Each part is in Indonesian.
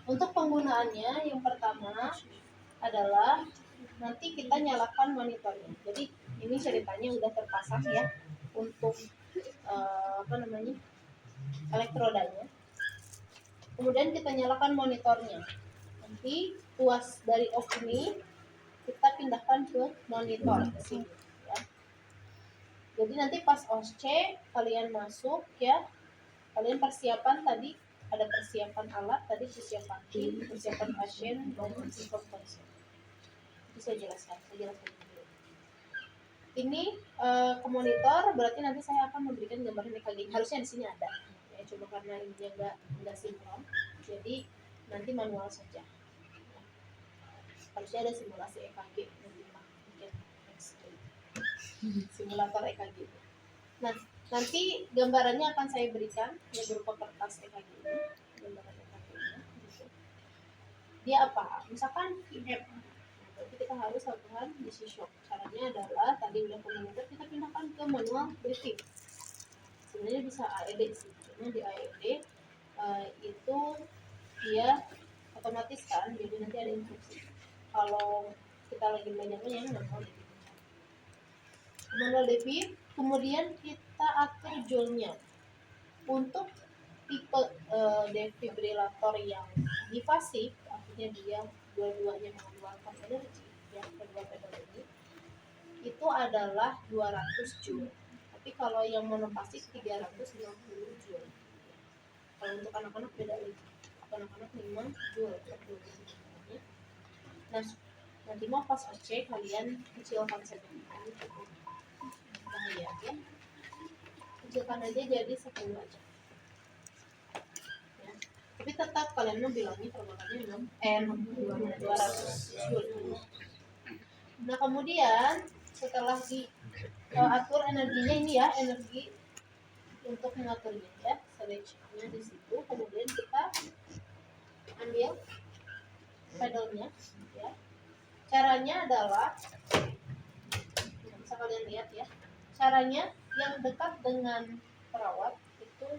Untuk penggunaannya yang pertama adalah nanti kita nyalakan monitornya. Jadi ini ceritanya udah terpasang ya untuk elektrodanya. Kemudian kita nyalakan monitornya. Nanti tuas dari off ini kita pindahkan ke monitor sini ya. Jadi nanti pas OSC kalian masuk ya, kalian persiapan tadi ada persiapan alat tadi, persiapan tim, persiapan pasien dan sistem pasien. Itu saya jelaskan dulu. Ini ke monitor berarti nanti saya akan memberikan gambaran EKG. Harusnya di sini ada. Ya, cuma karena ini enggak sinkron, jadi nanti manual saja. Harusnya ada simulasi EKG nanti mungkin simulator EKG. Nah, nanti gambarannya akan saya berikan ya berupa kertas EKG ini, gambaran EKG-nya. Gitu. Dia apa? Misalkan IF, berarti kita harus lakukan DC shock. Caranya adalah tadi udah komputer kita pindahkan ke manual briefing. Sebenarnya bisa AED sih, karena di AED itu dia otomatis kan, jadi nanti ada instruksi. Kalau kita lagi banyak-banyak manual DP, kemudian kita atur joule-nya. Untuk tipe defibrilator yang bifasif, artinya dia dua-duanya mengeluarkan energi, ya, kedua pedal ini, itu adalah 200 joule. Tapi kalau yang monopasif 350 joule. Kalau untuk anak-anak beda lagi. Anak-anak 5 joule per 20. Nah, nanti mau pas OC kalian kecilkan saja. Bahaya ya. Kecilkan aja jadi 10 aja. Ya. Tapi tetap kalian mau bilangnya permakannya 200 joule. Nah, kemudian setelah diatur energinya ini ya, energi untuk mengaturnya ya, seleksinya di situ. Kemudian kita ambil pedalnya ya. Caranya adalah bisa kalian lihat ya. Caranya yang dekat dengan perawat itu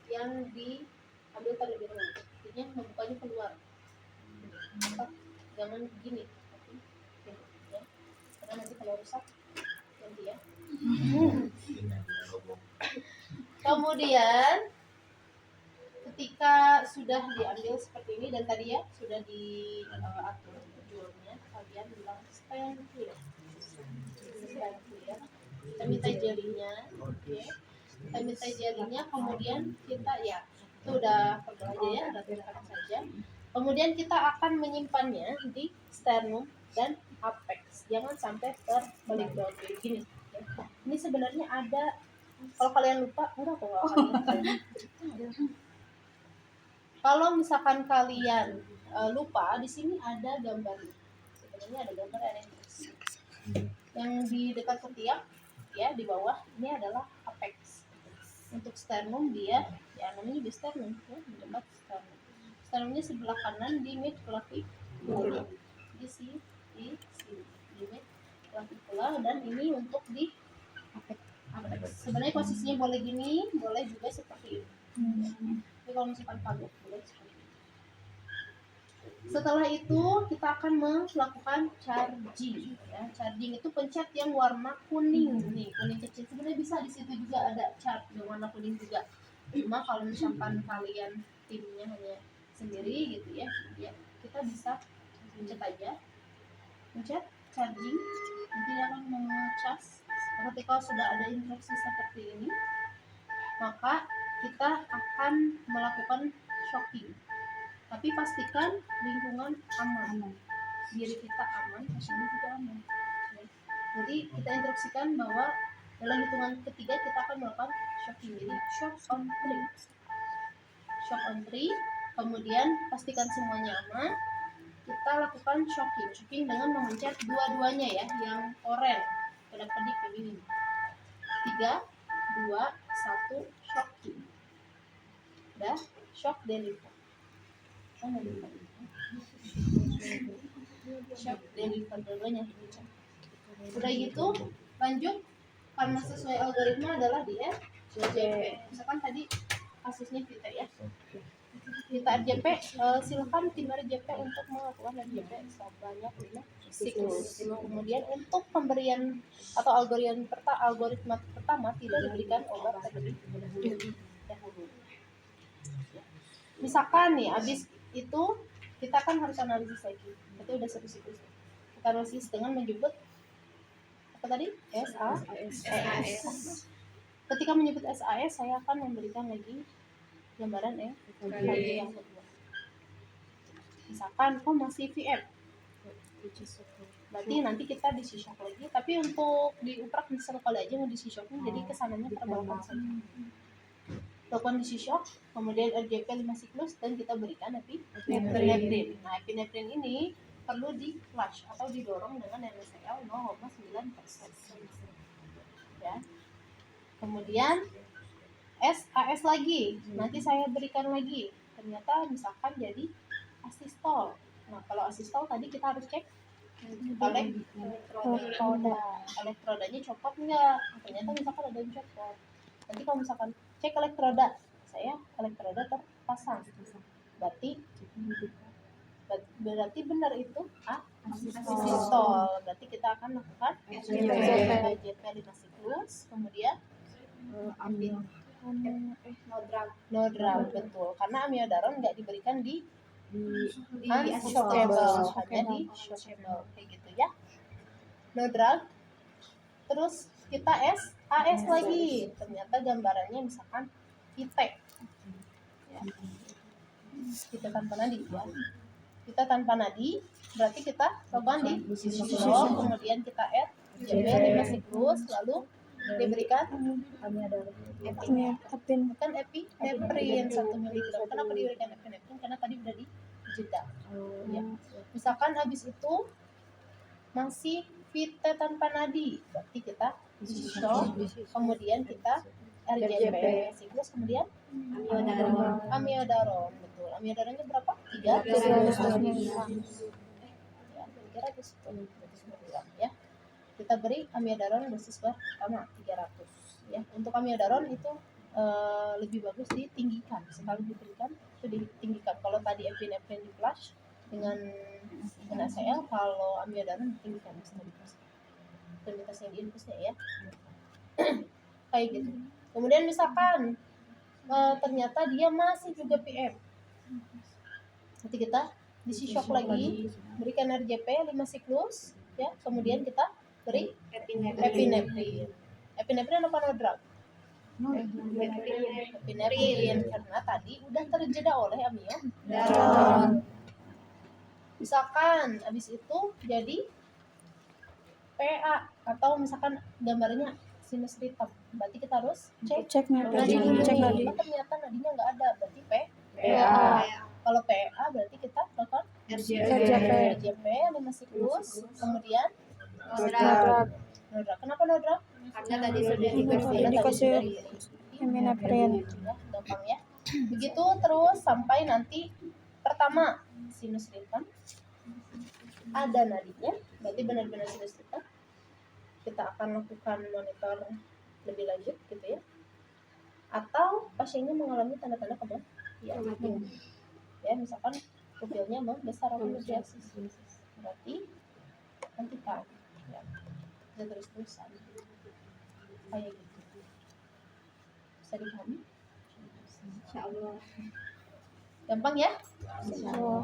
yang diambil terlebih dahulu. Artinya membukanya keluar. Jangan begini. Ya. Karena nanti kalau rusak ganti ya. Kemudian ketika sudah diambil seperti ini dan tadi ya sudah diatur joule-nya, kalian bilang stand clear. Kita minta jarinya, oke. Kita minta jarinya, kemudian kita ya itu udah perlu aja ya, rapikan saja. Kemudian kita akan menyimpannya di sternum dan apex. Jangan sampai terbalik down begini. Ini sebenarnya ada, kalau kalian lupa enggak kok kalian. Kalau misalkan kalian lupa, di sini ada gambar. Sebenarnya ada gambar RNS. Yang di dekat ketiak ya di bawah ini adalah apex. Untuk sternum dia ya namanya di sternum ya, di dekat sternum. Sternumnya sebelah kanan di mid clavicular. Di sini di mid clavicular, dan ini untuk di apex. Sebenarnya posisinya boleh gini, boleh juga seperti ini. Tapi kalau misalkan kagok boleh seperti ini. Setelah itu kita akan melakukan charging ya. Charging itu pencet yang warna kuning nih, kuning kecil. Sebenarnya bisa di situ juga ada charge yang warna kuning juga. Cuma kalau misalkan kalian timnya hanya sendiri gitu ya, ya kita bisa pencet aja. Pencet charging, nanti dia akan mengecas. Ketika sudah ada instruksi seperti ini, maka kita akan melakukan shocking. Tapi pastikan lingkungan aman, diri kita aman, pasiennya juga aman. Jadi kita instruksikan bahwa dalam hitungan ketiga kita akan melakukan shocking. Jadi shock on 3. Shock on 3. Kemudian pastikan semuanya aman. Kita lakukan shocking. Shocking dengan memencet dua-duanya ya, yang oranye. Kedap-kedip begini. 3, 2, 1, shocking. Udah, shock deliver. Shock deliver dua-duanya. Udah gitu, lanjut karena sesuai algoritma adalah dia JP. Misalkan tadi kasusnya kita ya. kita RJP, silakan tim RJP untuk melakukan RJP sebanyak 5 siklus. Kemudian untuk pemberian atau algoritma pertama tidak diberikan obat terlebih dahulu. Misalkan nih habis itu kita kan harus analisis lagi. Itu udah satu siklus. Kita analisis dengan menyebut apa tadi? SAS. Ketika menyebut SAS, saya akan memberikan lagi gambaran lagi yang kedua. Misalkan masih VM, berarti nanti kita di C-shock lagi. Tapi untuk di uprak bisa kali aja mau di C-shocknya, jadi kesananya terbelakang saja. Lakukan di C-shock, kemudian RJP 5 siklus dan kita berikan epinephrine. Nah, epinephrine ini perlu di flush atau didorong dengan NaCl 0,9%. Ya. Kemudian SAS lagi, nanti saya berikan lagi. Ternyata misalkan jadi asistol. Nah, kalau asistol tadi kita harus cek elektrodanya copot enggak. Ternyata misalkan ada yang copot. Nanti kalau misalkan cek elektroda, elektroda terpasang. Berarti benar itu asistol. Berarti kita akan lakukan RJP 5 siklus, kemudian no drug, betul. Karena amiodaron nggak diberikan di unshockable, hanya di shockable, kayak gitu ya. No drug. Terus kita AS lagi. Ternyata gambarannya misalkan IT. Ya. Kita tanpa nadi ya. Kita tanpa nadi, berarti kita lakukan di shock, kemudian kita RJP 5 siklus, lalu diberikan epinephrine 1 mg. Kenapa diberikan epinephrine? Karena tadi udah dijeda. Ya. Misalkan habis itu masih vite tanpa nadi, berarti kita shock, kemudian kita RJP siklus, kemudian amiodaron, betul. Amiodaronnya berapa? 300 mg. Ya, 300 mg ya. Kita beri amiodaron dosis pertama 300 ya. Untuk amiodaron itu lebih bagus ditinggikan. Sekali diberikan itu ditinggikan. Kalau tadi epinephrine di flush dengan NaCl, kalau amiodaron ditinggikan stabilitas yang diinfusnya ya. Kayak gitu. Kemudian misalkan ternyata dia masih juga PM, nanti kita di C-shock lagi, berikan RJP 5 siklus ya, kemudian kita beri epinephrine. Epinephrine apa no drug? Epinephrine, karena tadi udah terjeda oleh amiodaron. Misalkan habis itu jadi PA atau misalkan gambarnya sinus ritem, berarti kita harus cek nadi dulu. Ternyata nadinya nggak ada, berarti PA. Kalau PA berarti kita lakukan RJP 5 siklus, kemudian no drug. Kenapa no drug? Karena tadi sudah dikasih epinephrine. Gampang ya. Begitu terus sampai nanti pertama sinus ritem, ada nadinya, berarti benar-benar sinus ritem. Kita akan lakukan monitor lebih lanjut gitu ya. Atau pasiennya mengalami tanda-tanda kematian. Ya, misalkan pupilnya membesar atau mediasis, berarti hentikan ya. Bisa terus-terusan kayak gitu. Bisa dipahami? Insyaallah. Gampang ya? Insyaallah.